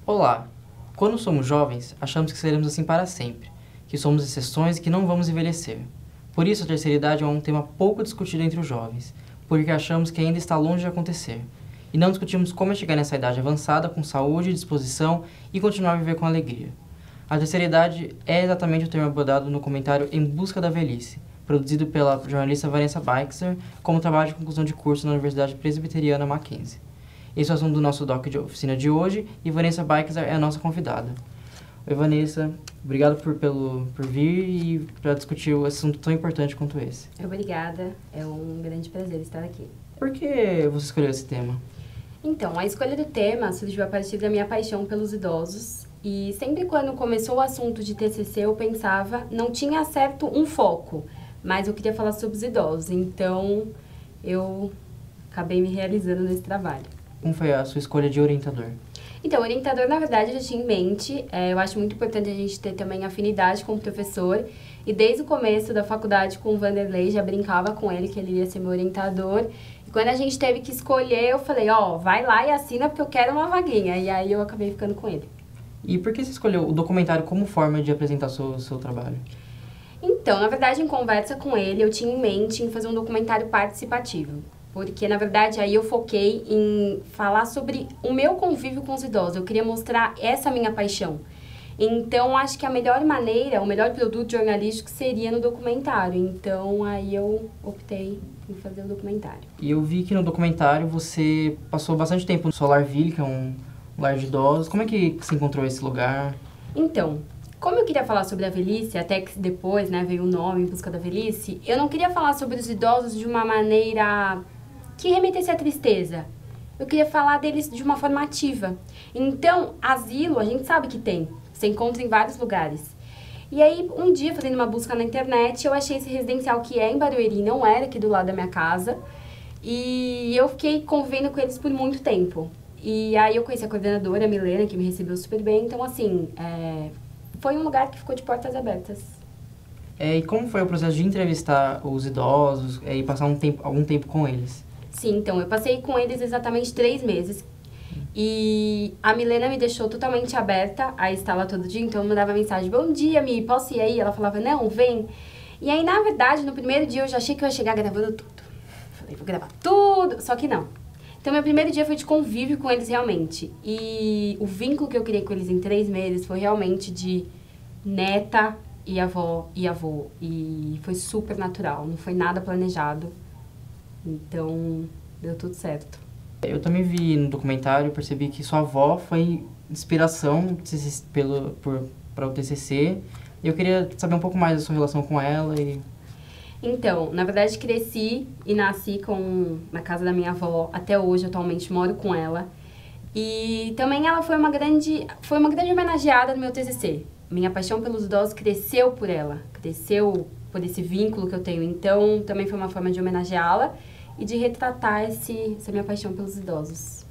Olá! Quando somos jovens, achamos que seremos assim para sempre, que somos exceções e que não vamos envelhecer. Por isso, a terceira idade é um tema pouco discutido entre os jovens, porque achamos que ainda está longe de acontecer. E não discutimos como é chegar nessa idade avançada com saúde, disposição e continuar a viver com alegria. A terceira idade é exatamente o tema abordado no comentário Em Busca da Velhice, produzido pela jornalista Vanessa Baxter, como trabalho de conclusão de curso na Universidade Presbiteriana Mackenzie. Esse é o assunto do nosso doc de oficina de hoje e Vanessa Baxter é a nossa convidada. Oi, Vanessa. Obrigado por vir e para discutir um assunto tão importante quanto esse. Obrigada. É um grande prazer estar aqui. Por que você escolheu esse tema? Então, a escolha do tema surgiu a partir da minha paixão pelos idosos. E sempre quando começou o assunto de TCC, eu pensava, não tinha certo um foco, mas eu queria falar sobre os idosos. Então, eu acabei me realizando nesse trabalho. Como foi a sua escolha de orientador? Então, orientador, na verdade, eu já tinha em mente. Eu acho muito importante a gente ter também afinidade com o professor. E desde o começo da faculdade com o Vanderlei, já brincava com ele que ele iria ser meu orientador. E quando a gente teve que escolher, eu falei, vai lá e assina porque eu quero uma vaguinha. E aí eu acabei ficando com ele. E por que você escolheu o documentário como forma de apresentar o seu trabalho? Então, na verdade, em conversa com ele, eu tinha em mente em fazer um documentário participativo. Porque, na verdade, aí eu foquei em falar sobre o meu convívio com os idosos. Eu queria mostrar essa minha paixão. Então, acho que a melhor maneira, o melhor produto jornalístico seria no documentário. Então, aí eu optei em fazer o documentário. E eu vi que no documentário você passou bastante tempo no Solarville, que é um lar de idosos. Como é que você encontrou esse lugar? Então, como eu queria falar sobre a velhice, até que depois, veio o nome Em Busca da Velhice, eu não queria falar sobre os idosos de uma maneira que remetesse à tristeza. Eu queria falar deles de uma forma ativa. Então, asilo, a gente sabe que tem. Você encontra em vários lugares. E aí, um dia, fazendo uma busca na internet, eu achei esse residencial que é em Barueri, não era aqui do lado da minha casa. E eu fiquei convivendo com eles por muito tempo. E aí eu conheci a coordenadora, a Milena, que me recebeu super bem. Então, assim, foi um lugar que ficou de portas abertas. E como foi o processo de entrevistar os idosos e passar algum tempo com eles? Sim, então, eu passei com eles exatamente 3 meses. E a Milena me deixou totalmente aberta a estar lá todo dia. Então, eu mandava mensagem, bom dia, Mi, posso ir aí? Ela falava, não, vem. E aí, na verdade, no primeiro dia, eu já achei que eu ia chegar gravando tudo. Falei, vou gravar tudo, só que não. Então, meu primeiro dia foi de convívio com eles realmente. E o vínculo que eu criei com eles em 3 meses foi realmente de neta e avó e avô. E foi super natural, não foi nada planejado. Então, deu tudo certo. Eu também vi no documentário, percebi que sua avó foi inspiração para o TCC. Eu queria saber um pouco mais da sua relação com ela. Então, na verdade, cresci e nasci na casa da minha avó. Até hoje, atualmente, moro com ela. E também ela foi uma grande homenageada no meu TCC. Minha paixão pelos idosos cresceu por ela. Cresceu por esse vínculo que eu tenho. Então, também foi uma forma de homenageá-la e de retratar essa minha paixão pelos idosos.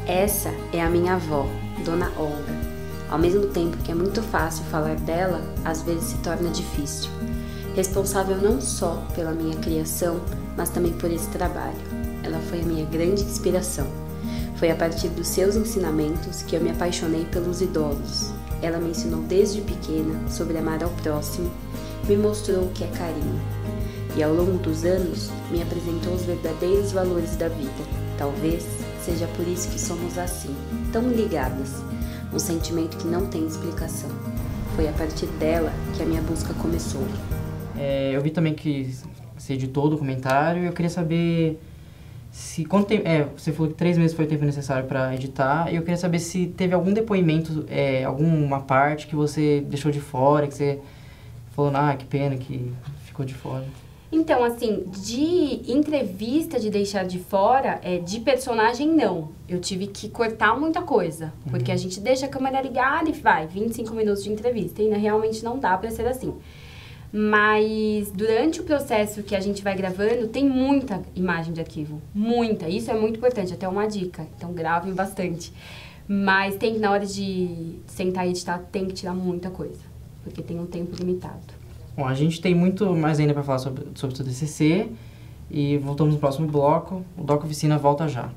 Essa é a minha avó, Dona Olga. Ao mesmo tempo que é muito fácil falar dela, às vezes se torna difícil. Responsável não só pela minha criação, mas também por esse trabalho. Ela foi a minha grande inspiração. Foi a partir dos seus ensinamentos que eu me apaixonei pelos idosos. Ela me ensinou desde pequena sobre amar ao próximo, me mostrou o que é carinho. E ao longo dos anos, me apresentou os verdadeiros valores da vida. Talvez seja por isso que somos assim, tão ligadas. Um sentimento que não tem explicação. Foi a partir dela que a minha busca começou. Eu vi também que você editou o documentário e eu queria saber quanto tempo... você falou que 3 meses foi o tempo necessário para editar e eu queria saber se teve algum depoimento, alguma parte que você deixou de fora, que você falou, que pena que ficou de fora. Então, assim, de entrevista de deixar de fora, de personagem, não. Eu tive que cortar muita coisa, porque a gente deixa a câmera ligada e vai, 25 minutos de entrevista, e realmente não dá pra ser assim. Mas durante o processo que a gente vai gravando, tem muita imagem de arquivo, muita. Isso é muito importante, até uma dica, então gravem bastante. Mas tem que, na hora de sentar e editar, tem que tirar muita coisa, porque tem um tempo limitado. Bom, a gente tem muito mais ainda para falar sobre o seu TCC e voltamos no próximo bloco. O Doc Oficina volta já.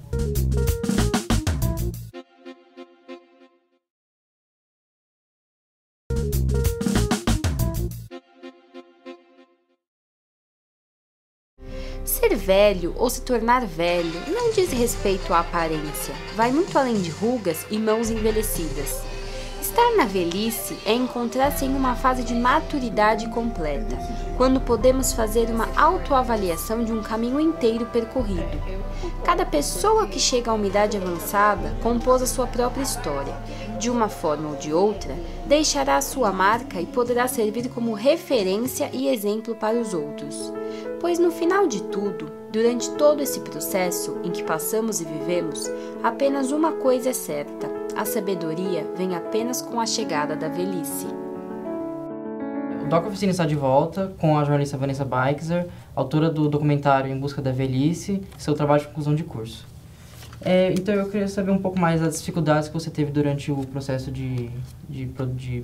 Ser velho ou se tornar velho não diz respeito à aparência, vai muito além de rugas e mãos envelhecidas. Estar na velhice é encontrar-se em uma fase de maturidade completa, quando podemos fazer uma autoavaliação de um caminho inteiro percorrido. Cada pessoa que chega a uma idade avançada compôs a sua própria história. De uma forma ou de outra, deixará a sua marca e poderá servir como referência e exemplo para os outros. Pois no final de tudo, durante todo esse processo em que passamos e vivemos, apenas uma coisa é certa: a sabedoria vem apenas com a chegada da velhice. O Doc Oficina está de volta com a jornalista Vanessa Beixer, autora do documentário Em Busca da Velhice, seu trabalho de conclusão de curso. Então eu queria saber um pouco mais das dificuldades que você teve durante o processo de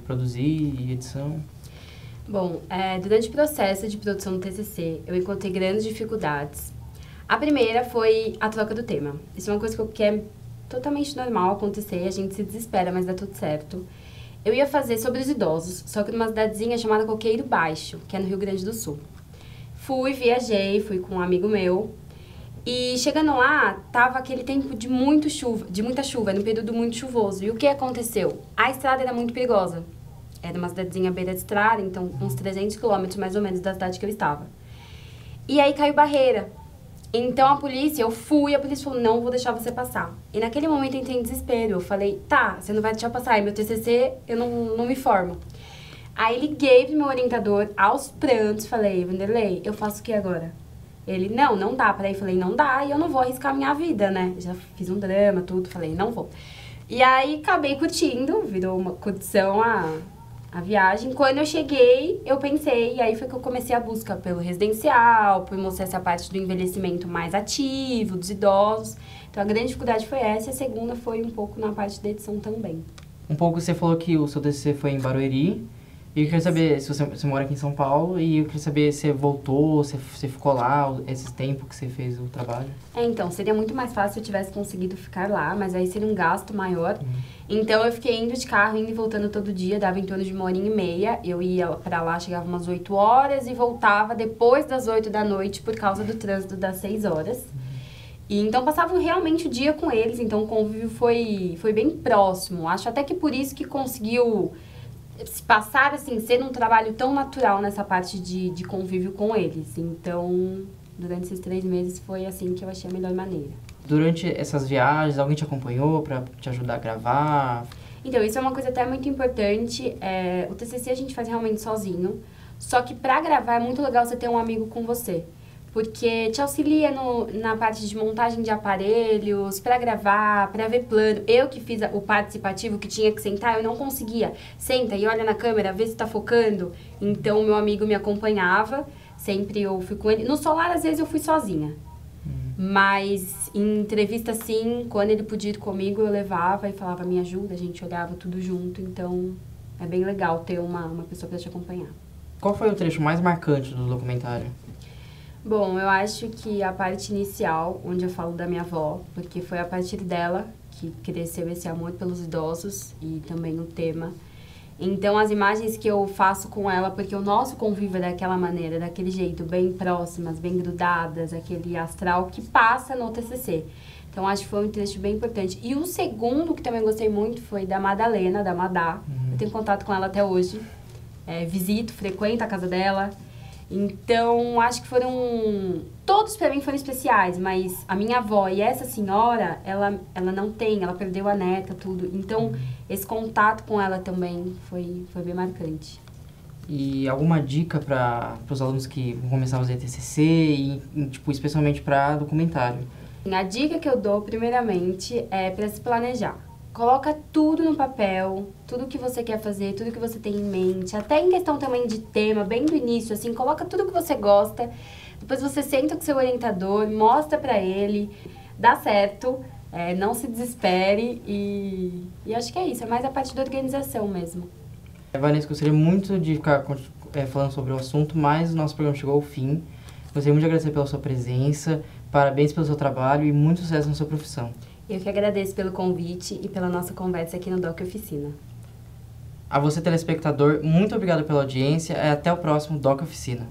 produzir e edição. Bom, durante o processo de produção do TCC, eu encontrei grandes dificuldades. A primeira foi a troca do tema. Isso é uma coisa que é totalmente normal acontecer, a gente se desespera, mas dá tudo certo. Eu ia fazer sobre os idosos, só que numa cidadezinha chamada Coqueiro Baixo, que é no Rio Grande do Sul. Viajei, fui com um amigo meu, e chegando lá, tava aquele tempo de muita chuva, num período muito chuvoso. E o que aconteceu? A estrada era muito perigosa. Era uma cidadezinha à beira de estrada, então uns 300 quilômetros mais ou menos da cidade que eu estava. E aí caiu barreira. Então a polícia falou, não vou deixar você passar. E naquele momento eu entrei em desespero. Eu falei, tá, você não vai deixar passar. E meu TCC, eu não me formo. Aí liguei pro meu orientador, aos prantos, falei, Vanderlei, eu faço o que agora? Ele, não dá. Peraí, falei, não dá, e eu não vou arriscar a minha vida, né? Já fiz um drama, tudo, falei, não vou. E aí acabei curtindo, virou uma curtição a viagem. Quando eu cheguei, eu pensei, e aí foi que eu comecei a busca pelo residencial, por mostrar essa parte do envelhecimento mais ativo, dos idosos. Então a grande dificuldade foi essa, e a segunda foi um pouco na parte da edição também. Um pouco você falou que o seu TCC foi em Barueri, e eu queria saber se você mora aqui em São Paulo, e eu queria saber se você voltou, se você ficou lá, esse tempo que você fez o trabalho. Então, seria muito mais fácil se eu tivesse conseguido ficar lá, mas aí seria um gasto maior. Então, eu fiquei indo de carro, indo e voltando todo dia, dava em torno de 1h30. Eu ia pra lá, chegava umas 8 horas e voltava depois das 8 da noite por causa do trânsito das 6 horas. E então, passava realmente o dia com eles, então o convívio foi bem próximo. Acho até que por isso que conseguiu se passar, assim, ser um trabalho tão natural nessa parte de convívio com eles. Então, durante esses 3 meses foi assim que eu achei a melhor maneira. Durante essas viagens, alguém te acompanhou para te ajudar a gravar? Então, isso é uma coisa até muito importante. O TCC a gente faz realmente sozinho. Só que para gravar é muito legal você ter um amigo com você. Porque te auxilia na parte de montagem de aparelhos, para gravar, para ver plano. Eu que fiz o participativo, que tinha que sentar, eu não conseguia. Senta e olha na câmera, vê se tá focando. Então, o meu amigo me acompanhava. Sempre eu fui com ele. No solar, às vezes, eu fui sozinha. Mas em entrevista, sim, quando ele podia ir comigo, eu levava e falava, me ajuda, a gente olhava tudo junto. Então, é bem legal ter uma pessoa para te acompanhar. Qual foi o trecho mais marcante do documentário? Bom, eu acho que a parte inicial, onde eu falo da minha avó, porque foi a partir dela que cresceu esse amor pelos idosos e também o tema. Então, as imagens que eu faço com ela, porque o nosso convívio é daquela maneira, daquele jeito, bem próximas, bem grudadas, aquele astral que passa no TCC. Então, acho que foi um trecho bem importante. E o segundo, que também gostei muito, foi da Madalena, da Madá. Eu tenho contato com ela até hoje. Visito, frequento a casa dela. Então, acho que todos pra mim foram especiais, mas a minha avó e essa senhora, ela não tem, ela perdeu a neta, tudo. Então, esse contato com ela também foi bem marcante. E alguma dica para os alunos que vão começar a fazer TCC e tipo, especialmente para documentário? A dica que eu dou, primeiramente, é para se planejar. Coloca tudo no papel, tudo que você quer fazer, tudo que você tem em mente, até em questão também de tema, bem do início, assim, coloca tudo que você gosta, depois você senta com seu orientador, mostra pra ele, dá certo, não se desespere e acho que é isso, é mais a parte da organização mesmo. Vanessa, gostaria muito de ficar falando sobre o assunto, mas o nosso programa chegou ao fim. Gostaria muito de agradecer pela sua presença, parabéns pelo seu trabalho e muito sucesso na sua profissão. Eu que agradeço pelo convite e pela nossa conversa aqui no Doc Oficina. A você, telespectador, muito obrigado pela audiência e até o próximo Doc Oficina.